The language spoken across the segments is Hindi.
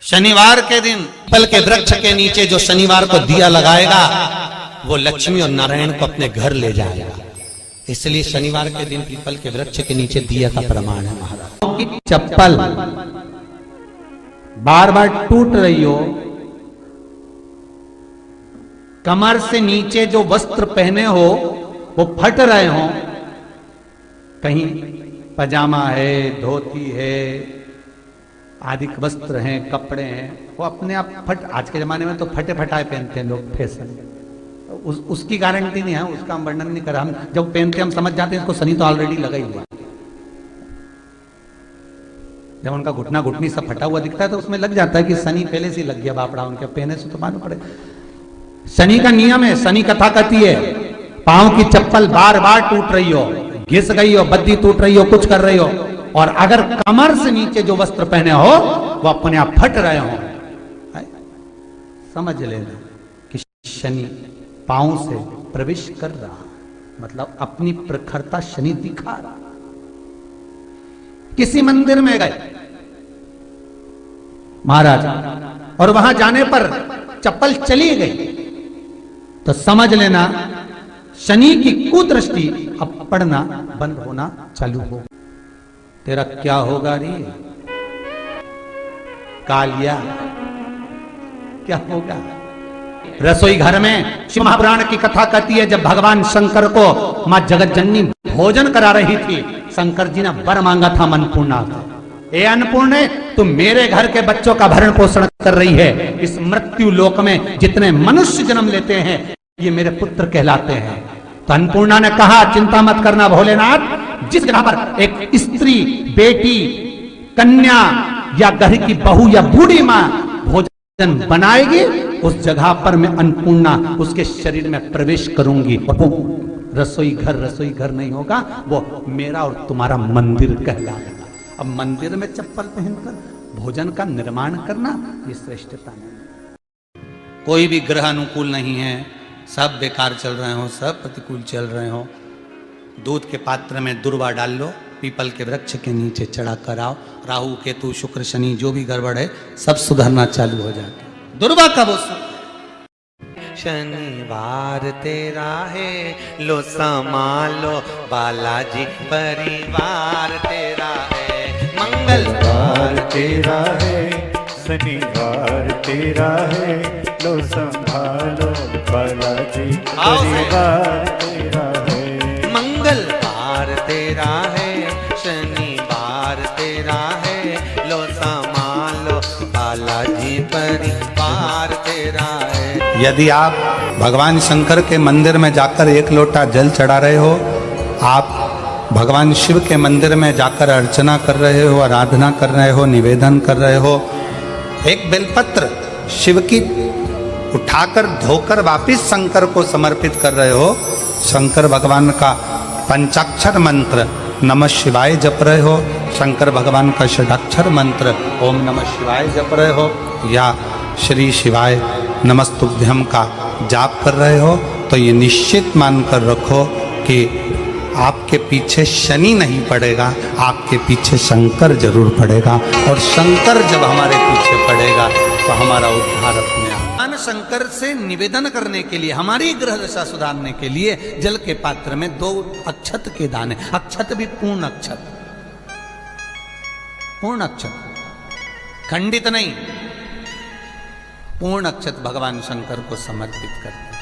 शनिवार के दिन पीपल के वृक्ष के नीचे जो शनिवार को दिया लगाएगा वो लक्ष्मी और नारायण को अपने घर ले जाएगा। इसलिए शनिवार के दिन पीपल के वृक्ष के नीचे दिया का प्रमाण है। महाराज चप्पल बार बार टूट रही हो, कमर से नीचे जो वस्त्र पहने हो वो फट रहे हो, कहीं पजामा है, धोती है, आदि वस्त्र हैं, कपड़े हैं, वो अपने आप फट। आज के जमाने में तो फटे फटाए पहनते हैं लोग, फैशन। उसकी गारंटी नहीं है, उसका हम वर्णन नहीं कर रहा। हम जब पहनते हम समझ जाते हैं इसको शनि तो ऑलरेडी लगा ही हुआ। जब उनका घुटना घुटनी सब फटा हुआ दिखता है तो उसमें लग जाता है कि शनि पहले से लग गया बापड़ा, उनके पहने से तो मालूम पड़े। शनि का नियम है, शनि कथा कहती है पांव की चप्पल बार बार टूट रही हो, घिस गई हो, बद्दी टूट रही हो, कुछ कर रही हो, और अगर कमर से नीचे जो वस्त्र पहने हो वो अपने आप फट रहे हो, समझ लेना कि शनि पांव से प्रवेश कर रहा, मतलब अपनी प्रखरता शनि दिखा रहा। किसी मंदिर में गए महाराज और वहां जाने पर चप्पल चली गई तो समझ लेना शनि की कुदृष्टि अब पड़ना बंद होना चालू हो। तेरा क्या होगा रे कालिया, क्या होगा? रसोई घर में शिव महापुराण की कथा कहती है जब भगवान शंकर को मां जगत जननी भोजन करा रही थी, शंकर जी ने वर मांगा था अन्नपूर्णा का। ए अन्नपूर्णे, तुम मेरे घर के बच्चों का भरण पोषण कर रही है, इस मृत्यु लोक में जितने मनुष्य जन्म लेते हैं ये मेरे पुत्र कहलाते हैं। तो अन्नपूर्णा ने कहा चिंता मत करना भोलेनाथ, जिस जगह पर एक स्त्री, बेटी, कन्या या घर की बहू या बूढ़ी मां भोजन बनाएगी उस जगह पर मैं अन्नपूर्णा उसके शरीर में प्रवेश करूंगी। वो रसोई घर नहीं होगा, वो मेरा और तुम्हारा मंदिर कहलाएगा। अब मंदिर में चप्पल पहनकर भोजन का निर्माण करना ये श्रेष्ठता नहीं। कोई भी ग्रह अनुकूल नहीं है, सब बेकार चल रहे हो, सब प्रतिकूल चल रहे हो, दूध के पात्र में दुर्वा डाल लो, पीपल के वृक्ष के नीचे चढ़ा कर आओ, राहु केतु शुक्र शनि जो भी गड़बड़ है सब सुधरना चालू हो जाता। दुर्वा का वो शनिवार तेरा है लो संभालो, बालाजी परिवार तेरा है, मंगलवार तेरा है, शनिवार तेरा है, लो संभालो, बालाजी परिवार तेरा है, मंगलवार तेरा है, शनिवार तेरा है, लो संभालो, बालाजी परिवार तेरा है। यदि आप भगवान शंकर के मंदिर में जाकर एक लोटा जल चढ़ा रहे हो, आप भगवान शिव के मंदिर में जाकर अर्चना कर रहे हो, आराधना कर रहे हो, निवेदन कर रहे हो, एक बेलपत्र शिव की उठाकर धोकर वापिस शंकर को समर्पित कर रहे हो, शंकर भगवान का पंचाक्षर मंत्र नमः शिवाय जप रहे हो, शंकर भगवान का षडाक्षर मंत्र ओम नमः शिवाय जप रहे हो, या श्री शिवाय नमस्तुभ्यम का जाप कर रहे हो, तो ये निश्चित मानकर रखो कि आपके पीछे शनि नहीं पड़ेगा, आपके पीछे शंकर जरूर पड़ेगा। और शंकर जब हमारे पीछे पड़ेगा तो हमारा उद्धार अपने आप। भगवान शंकर से निवेदन करने के लिए, हमारी ग्रह दशा सुधारने के लिए जल के पात्र में 2 अक्षत के दाने, अक्षत भी पूर्ण अक्षत, पूर्ण अक्षत, खंडित नहीं, पूर्ण अक्षत भगवान शंकर को समर्पित करते।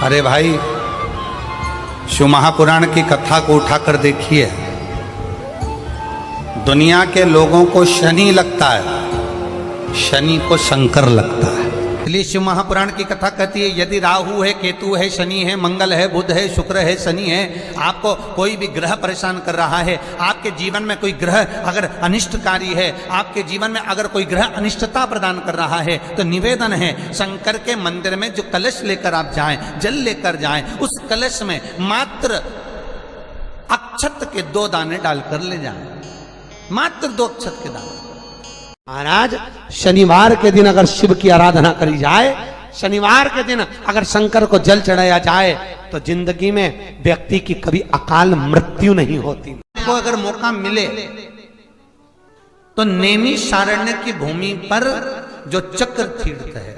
अरे भाई, शिव महापुराण की कथा को उठाकर देखिए, दुनिया के लोगों को शनि लगता है, शनि को शंकर लगता है। इसलिए शिव महापुराण की कथा कहती है यदि राहु है, केतु है, शनि है, मंगल है, बुध है, शुक्र है, शनि है, आपको कोई भी ग्रह परेशान कर रहा है, आपके जीवन में कोई ग्रह अगर अनिष्टकारी है, आपके जीवन में अगर कोई ग्रह अनिष्टता प्रदान कर रहा है, तो निवेदन है शंकर के मंदिर में जो कलश लेकर आप जाएं, जल लेकर जाएं, उस कलश में मात्र अक्षत के 2 दाने डालकर ले जाएं, मात्र 2 अक्षत के दाने। महाराज, शनिवार के दिन अगर शिव की आराधना करी जाए, शनिवार के दिन अगर शंकर को जल चढ़ाया जाए तो जिंदगी में व्यक्ति की कभी अकाल मृत्यु नहीं होती। को अगर मौका मिले तो नैमिषारण्य की भूमि पर जो चक्र तीर्थ है,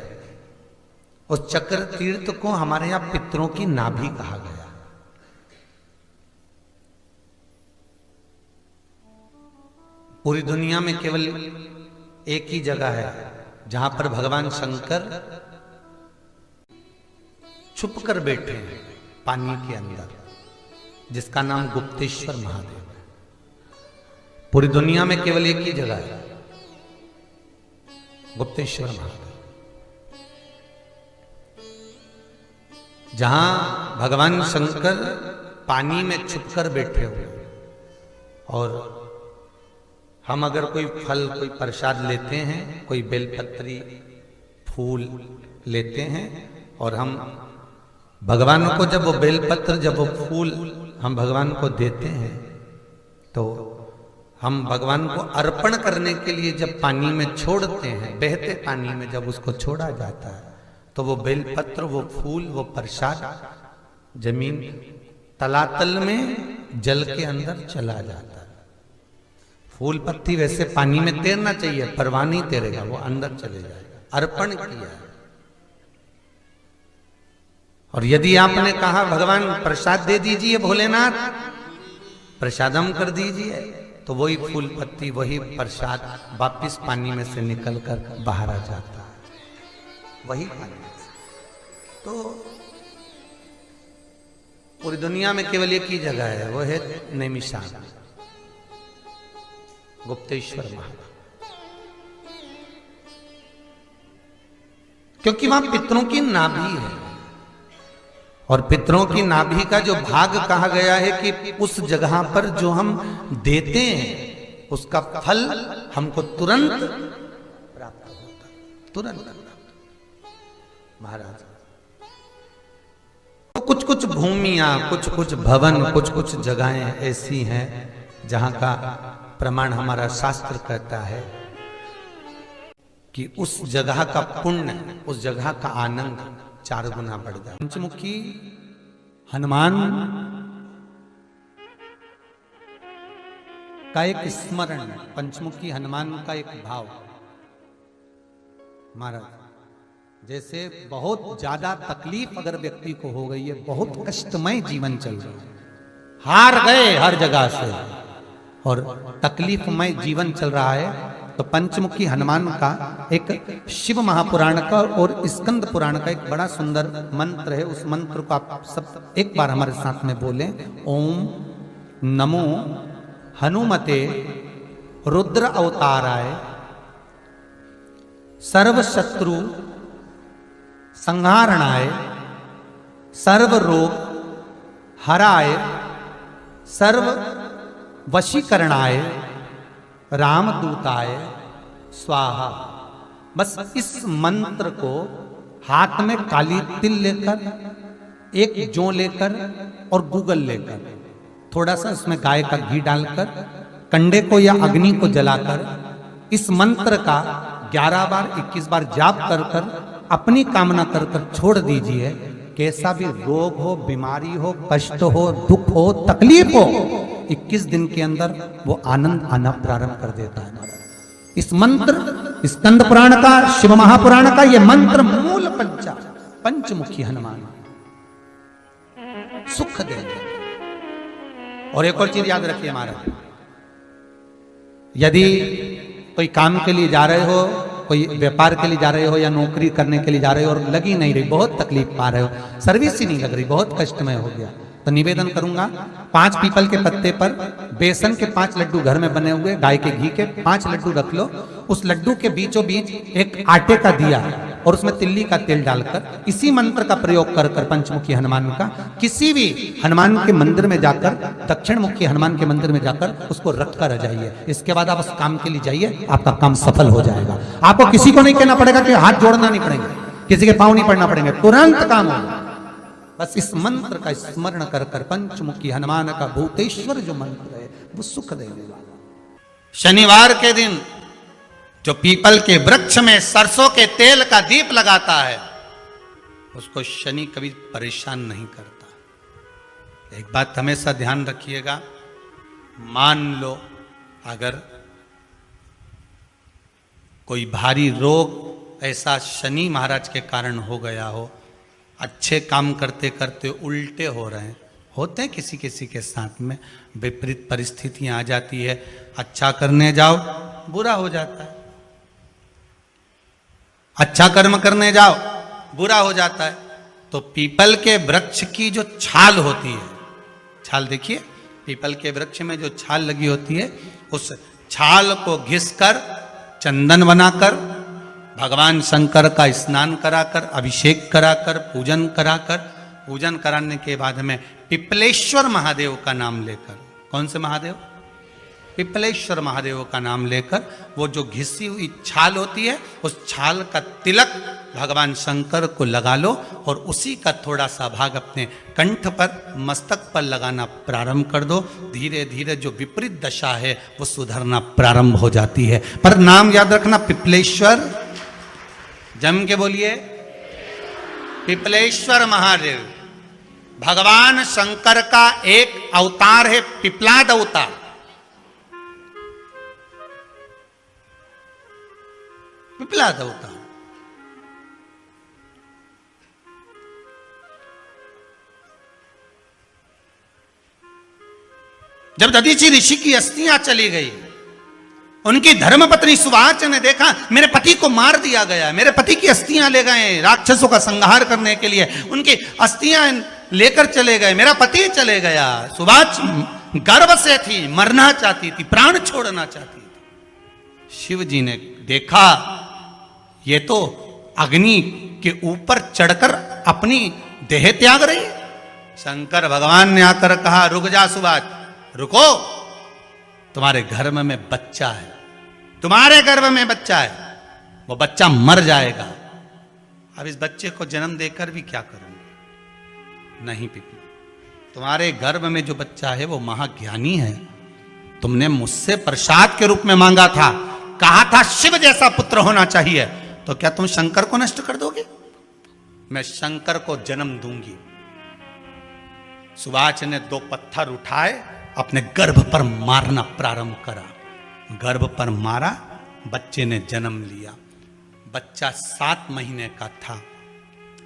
उस चक्र तीर्थ को हमारे यहां पितरों की नाभि कहा गया। पूरी दुनिया में केवल एक ही जगह है जहां पर भगवान शंकर छुप कर बैठे हैं पानी के अंदर, जिसका नाम गुप्तेश्वर महादेव है। पूरी दुनिया में केवल एक ही जगह है, गुप्तेश्वर महादेव, जहां भगवान शंकर पानी में छुपकर बैठे हुए। और हम अगर कोई फल, कोई प्रसाद लेते हैं, कोई बेलपत्री फूल लेते हैं, और हम भगवान को जब वो बेलपत्र, जब वो फूल हम भगवान को देते हैं, तो हम भगवान को अर्पण करने के लिए जब पानी में छोड़ते हैं, बहते पानी में जब उसको छोड़ा जाता है, तो वो बेलपत्र, वो फूल, वो प्रसाद जमीन तलातल में जल के अंदर चला जाता है। फूल पत्ती वैसे पानी में तैरना चाहिए, परवाह नहीं तैरेगा, वो अंदर चले जाएगा, अर्पण किया है। और यदि आपने कहा भगवान प्रसाद दे दीजिए, भोलेनाथ प्रसादम कर दीजिए, तो वही फूल पत्ती, वही प्रसाद वापिस पानी में से निकलकर बाहर आ जाता है, वही पानी में से। तो पूरी दुनिया में केवल एक ही जगह है, वो है नैमिषारण्य, गुप्तेश्वर महादेव, क्योंकि वहां पितरों की नाभि है। और पितरों की नाभि का जो भाग कहा गया है कि उस जगह पर जो हम देते हैं, उसका फल हमको तुरंत प्राप्त होता, तुरंत महाराज। तो कुछ कुछ भूमियां, कुछ कुछ भवन, कुछ कुछ जगहें ऐसी हैं जहां का प्रमाण हमारा शास्त्र कहता है कि उस जगह का पुण्य, उस जगह का आनंद 4 गुना बढ़ जाए। पंचमुखी हनुमान का एक स्मरण, पंचमुखी हनुमान का एक भाव महाराज, जैसे बहुत ज्यादा तकलीफ अगर व्यक्ति को हो गई है, बहुत कष्टमय जीवन चल रहा है, हार गए हर जगह से और तकलीफमय जीवन चल रहा है, तो पंचमुखी हनुमान का एक शिव महापुराण का और स्कंद पुराण का एक बड़ा सुंदर मंत्र है। उस मंत्र को आप सब एक बार हमारे साथ में बोलें। ओम नमो हनुमते रुद्र अवताराय सर्व शत्रु संहारणाय सर्व रोग हराय सर्व वशीकरणाय रामदूताय स्वाहा। बस इस मंत्र को हाथ में काली तिल लेकर, एक जौ लेकर और गूगल लेकर, थोड़ा सा इसमें गाय का घी डालकर, कंडे को या अग्नि को जलाकर इस मंत्र का 11 बार 21 बार जाप कर कर अपनी कामना कर कर छोड़ दीजिए। कैसा भी रोग हो, बीमारी हो, कष्ट हो, दुख हो, तकलीफ हो, 21 दिन के अंदर वो आनंद आना प्रारंभ कर देता है महाराज। इस मंत्र, स्कंद पुराण का, शिव महापुराण का ये मंत्र मूल पंचमुखी हनुमान सुख देंगे। और एक और चीज याद रखिए महाराज, यदि कोई काम के लिए जा रहे हो, कोई व्यापार के लिए जा रहे हो या नौकरी करने के लिए जा रहे हो और लगी नहीं रही, बहुत तकलीफ पा रहे हो, सर्विस ही नहीं लग रही, बहुत कष्टमय हो गया, तो निवेदन करूंगा 5 पीपल के पत्ते पर बेसन के 5 लड्डू घर में बने हुए, गाय के घी के 5 लड्डू रख लो, उस लड्डू के बीचों बीच एक आटे का दिया और उसमें तिल्ली का तेल डालकर इसी मंत्र का प्रयोग कर कर पंचमुखी हनुमान का किसी भी हनुमान के मंदिर में जाकर, दक्षिण मुखी हनुमान के मंदिर में जाकर उसको रख कर आ जाइए। इसके बाद आप उस काम के लिए जाइए, आपका काम सफल हो जाएगा। आपको किसी को नहीं कहना पड़ेगा कि हाथ जोड़ना नहीं पड़ेंगे, किसी के पांव नहीं पड़ना पड़ेंगे, तुरंत काम होगा। बस इस मंत्र का स्मरण कर कर पंचमुखी हनुमान का भूतेश्वर जो मंत्र है वो सुख देने वाला। शनिवार के दिन जो पीपल के वृक्ष में सरसों के तेल का दीप लगाता है उसको शनि कभी परेशान नहीं करता। एक बात हमेशा ध्यान रखिएगा, मान लो अगर 5 कोई भारी रोग ऐसा शनि महाराज के कारण हो गया हो, अच्छे काम करते करते उल्टे हो रहे हैं, होते हैं किसी किसी के साथ में, विपरीत परिस्थितियां आ जाती है, अच्छा करने जाओ बुरा हो जाता है, अच्छा कर्म करने जाओ बुरा हो जाता है। तो पीपल के वृक्ष की जो छाल होती है, छाल देखिए, पीपल के वृक्ष में जो छाल लगी होती है, उस छाल को घिसकर चंदन बनाकर भगवान शंकर का स्नान कराकर, अभिषेक कराकर, पूजन कराने के बाद में पिपलेश्वर महादेव का नाम लेकर, कौन से महादेव? पिपलेश्वर महादेव का नाम लेकर वो जो घिसी हुई छाल होती है, उस छाल का तिलक भगवान शंकर को लगा लो और उसी का थोड़ा सा भाग अपने कंठ पर, मस्तक पर लगाना प्रारंभ कर दो। धीरे धीरे जो विपरीत दशा है वो सुधरना प्रारंभ हो जाती है। पर नाम याद रखना, पिपलेश्वर, जम के बोलिए, पिपलेश्वर महादेव भगवान शंकर का एक अवतार है, पिपलाद अवतार। पिपलाद अवतार जब दधीचि ऋषि की अस्थियां चली गई, उनकी धर्मपत्नी सुवाच ने देखा मेरे पति को मार दिया गया, मेरे पति की अस्थियां ले गए राक्षसों का संहार करने के लिए, उनकी अस्थियां लेकर चले गए, मेरा पति चले गया। सुवाच गर्व से थी, मरना चाहती थी, प्राण छोड़ना चाहती थी। शिव जी ने देखा ये तो अग्नि के ऊपर चढ़कर अपनी देह त्याग रही। शंकर भगवान ने आकर कहा, रुक जा सुवाच, रुको, तुम्हारे गर्भ में बच्चा है, तुम्हारे गर्भ में बच्चा है, वो बच्चा मर जाएगा। अब इस बच्चे को जन्म देकर भी क्या करूंगी? नहीं पिपली, तुम्हारे गर्भ में जो बच्चा है वो महाज्ञानी है, तुमने मुझसे प्रसाद के रूप में मांगा था, कहा था शिव जैसा पुत्र होना चाहिए, तो क्या तुम शंकर को नष्ट कर दोगे? मैं शंकर को जन्म दूंगी। सुवाच ने 2 पत्थर उठाए, अपने गर्भ पर मारना प्रारंभ करा, गर्भ पर मारा, बच्चे ने जन्म लिया। बच्चा 7 महीने का था।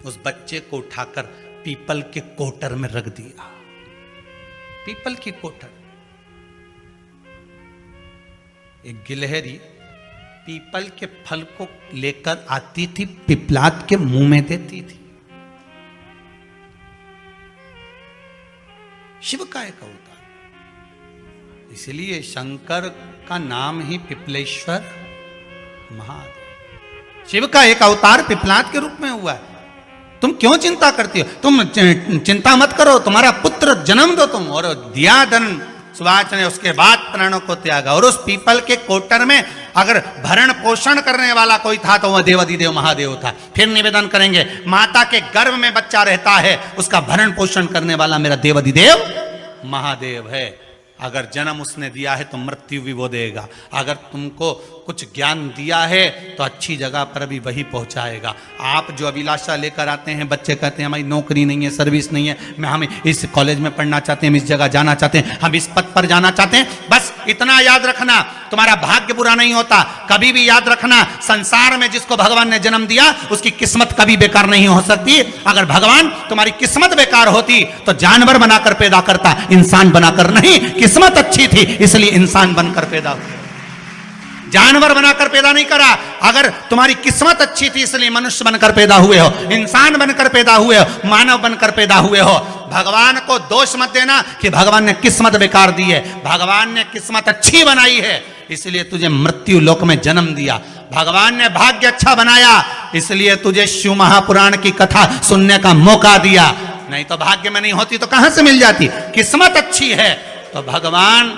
उस बच्चे को उठाकर पीपल के कोटर में रख दिया। पीपल की कोटर, एक गिलहरी पीपल के फल को लेकर आती थी, पिपलाद के मुंह में देती थी। शिव का एक अवतार, इसलिए शंकर का नाम ही पिपलेश्वर महादेव। शिव का एक अवतार पिपलाद के रूप में हुआ है। तुम क्यों चिंता करती हो? तुम चिंता मत करो, तुम्हारा पुत्र जन्म दो तुम। और दिया धन, सुवाच ने उसके बाद प्राणों को त्यागा। और उस पीपल के कोटर में अगर भरण पोषण करने वाला कोई था तो वह देवाधिदेव महादेव था। फिर निवेदन करेंगे, माता के गर्भ में बच्चा रहता है, उसका भरण पोषण करने वाला मेरा देवाधिदेव महादेव है। अगर जन्म उसने दिया है तो मृत्यु भी वो देगा। अगर तुमको कुछ ज्ञान दिया है तो अच्छी जगह पर भी वही पहुंचाएगा। आप जो अभिलाषा लेकर आते हैं, बच्चे कहते हैं हमारी नौकरी नहीं है, सर्विस नहीं है, हम इस कॉलेज में पढ़ना चाहते हैं, हम इस जगह जाना चाहते हैं, हम इस पद पर जाना चाहते हैं, बस इतना याद रखना, तुम्हारा भाग्य बुरा नहीं होता। कभी भी याद रखना, संसार में जिसको भगवान ने जन्म दिया उसकी किस्मत कभी बेकार नहीं हो सकती। अगर भगवान तुम्हारी किस्मत बेकार होती तो जानवर बनाकर पैदा करता, इंसान बनाकर नहीं। किस्मत अच्छी थी इसलिए इंसान बनकर पैदा हुआ, जानवर बनाकर पैदा नहीं करा। अगर तुम्हारी किस्मत अच्छी थी इसलिए मनुष्य बनकर पैदा हुए हो, इंसान बनकर पैदा हुए हो, मानव बनकर पैदा हुए हो। भगवान को दोष मत देना कि भगवान ने किस्मत बेकार दी है। भगवान ने किस्मत अच्छी बनाई है इसलिए तुझे मृत्यु लोक में जन्म दिया। भगवान ने भाग्य अच्छा बनाया इसलिए तुझे शिव महापुराण की कथा सुनने का मौका दिया। नहीं तो भाग्य में नहीं होती तो कहां से मिल जाती। किस्मत अच्छी है तो भगवान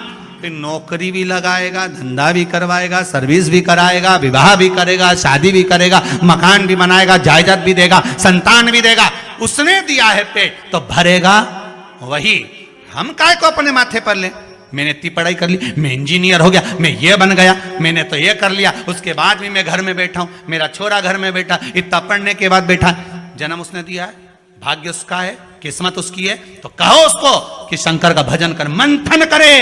फिर नौकरी भी लगाएगा, धंधा भी करवाएगा, सर्विस भी कराएगा, विवाह भी करेगा, शादी भी करेगा, मकान भी बनाएगा, जायदाद भी देगा, संतान भी देगा। उसने दिया है पेट तो भरेगा वही। हम काय को अपने माथे पर ले, मैंने इतनी पढ़ाई कर ली, मैं इंजीनियर हो गया, मैं ये बन गया, मैंने तो ये कर लिया, उसके बाद भी मैं घर में बैठा हूं, मेरा छोरा घर में बैठा, इतना पढ़ने के बाद बैठा। जन्म उसने दिया है, भाग्य उसका है, किस्मत उसकी है, तो कहो उसको कि शंकर का भजन कर, मंथन करे,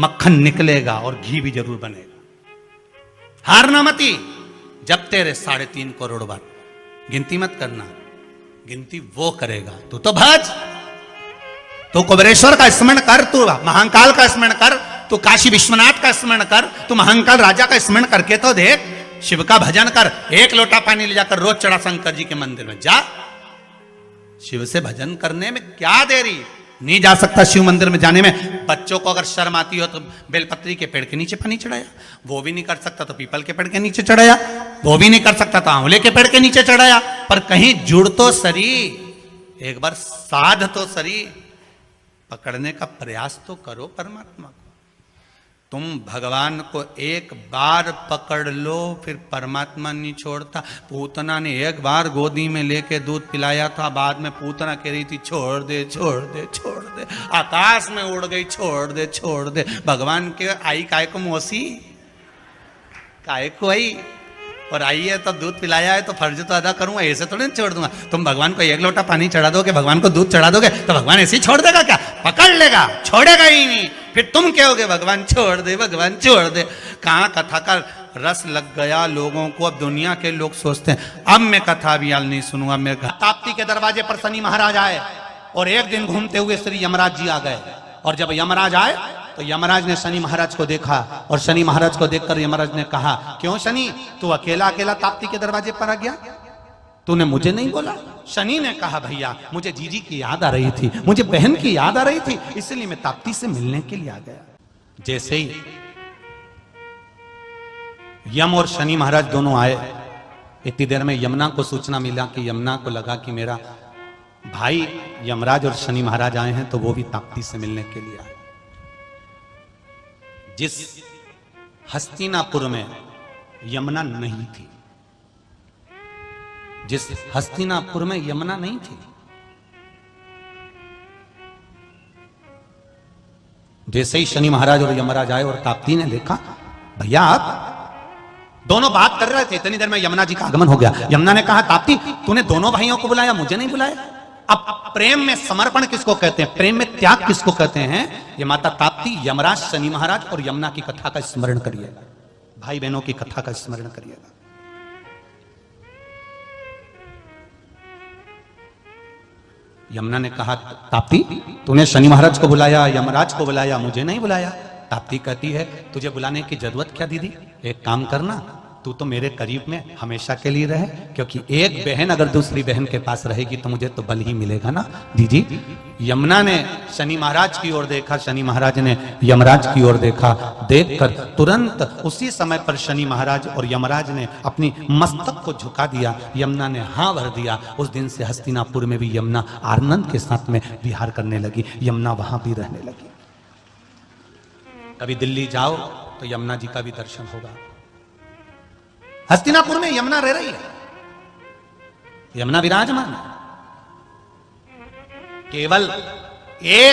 मक्खन निकलेगा और घी भी जरूर बनेगा। हारना मती। जब तेरे 3.5 करोड़ बार, गिनती मत करना, गिनती वो करेगा। तू तो भज, तू कुबेरेश्वर का स्मरण कर, तू महाकाल का स्मरण कर, तू काशी विश्वनाथ का स्मरण कर, तू महाकाल राजा का स्मरण करके तो देख। शिव का भजन कर, 1 लोटा पानी ले जाकर रोज चढ़ा शंकर जी के मंदिर में जा। शिव से भजन करने में क्या देरी। नहीं जा सकता शिव मंदिर में जाने में, बच्चों को अगर शर्म आती हो तो बेलपत्री के पेड़ के नीचे पानी चढ़ाया, वो भी नहीं कर सकता तो पीपल के पेड़ के नीचे चढ़ाया, वो भी नहीं कर सकता तो आंवले के पेड़ के नीचे चढ़ाया। पर कहीं जुड़ तो सरी, एक बार साध तो सरी, पकड़ने का प्रयास तो करो परमात्मा को। तुम भगवान को एक बार पकड़ लो, फिर परमात्मा नहीं छोड़ता। पूतना ने एक बार गोदी में लेके दूध पिलाया था, बाद में पूतना कह रही थी छोड़ दे छोड़ दे छोड़ दे, आकाश में उड़ गई, छोड़ दे छोड़ दे। भगवान के आई काय को मौसी, काय को आई, और आई है तो दूध पिलाया है तो फर्ज तो अदा करूंगा, ऐसे थोड़ी छोड़ दूंगा। तुम भगवान को 1 लोटा पानी चढ़ा दोगे, भगवान को दूध चढ़ा दोगे तो भगवान ऐसे ही छोड़ देगा क्या? पकड़ लेगा, छोड़ेगा ही नहीं। फिर तुम कहोगे भगवान छोड़ दे, भगवान छोड़ दे। कहाँ कथा का रस लग गया लोगों को। अब दुनिया के लोग सोचते हैं अब मैं कथा भी हाल नहीं सुनूंगा। मैं ताप्ती के दरवाजे पर शनि महाराज आए और एक दिन घूमते हुए श्री यमराज जी आ गए। और जब यमराज आए तो यमराज ने शनि महाराज को देखा, और शनि महाराज को देखकर यमराज ने कहा, क्यों शनि, तू अकेला अकेला ताप्ती के दरवाजे पर आ गया, तूने मुझे नहीं बोला? शनि ने कहा, भैया मुझे जीजी की याद आ रही थी, मुझे बहन की याद आ रही थी, इसलिए मैं ताप्ती से मिलने के लिए आ गया। जैसे ही यम और शनि महाराज दोनों आए, इतनी देर में यमुना को सूचना मिला कि यमुना को लगा कि मेरा भाई यमराज और शनि महाराज आए हैं, तो वो भी ताप्ती से मिलने के लिए आए। जिस हस्तिनापुर में यमुना नहीं थी, जिस हस्तिनापुर में यमुना नहीं थी, जैसे ही शनि महाराज और यमराज आए और ताप्ती ने देखा, भैया आप दोनों बात कर रहे थे, इतनी देर में यमुना जी का आगमन हो गया। यमुना ने कहा, ताप्ती तूने दोनों भाइयों को बुलाया, मुझे नहीं बुलाया। अब प्रेम में समर्पण किसको कहते हैं, प्रेम में त्याग किसको कहते हैं? ये माता ताप्ती, यमराज, शनि महाराज और यमुना की कथा का स्मरण करिएगा, भाई बहनों की कथा का स्मरण करिएगा। यमुना ने कहा, ताप्ती तूने शनि महाराज को बुलाया, यमराज को बुलाया, मुझे नहीं बुलाया। ताप्ती कहती है, तुझे बुलाने की जरूरत क्या दीदी, एक काम करना, तू तो मेरे करीब में हमेशा के लिए रहे, क्योंकि एक बहन अगर दूसरी बहन के पास रहेगी तो मुझे तो बल ही मिलेगा ना। दीदी, यमुना ने शनि महाराज की ओर देखा, शनि महाराज ने यमराज की ओर देखा, देखकर तुरंत उसी समय पर शनि महाराज और यमराज ने अपनी मस्तक को झुका दिया, यमुना ने हाँ भर दिया। उस दिन से हस्तिनापुर में भी यमुना आनंद के साथ में विहार करने लगी, यमुना वहां भी रहने लगी। कभी दिल्ली जाओ तो यमुना जी का भी दर्शन होगा। हस्तिनापुर में यमुना रह रही है, यमुना विराजमान, केवल एक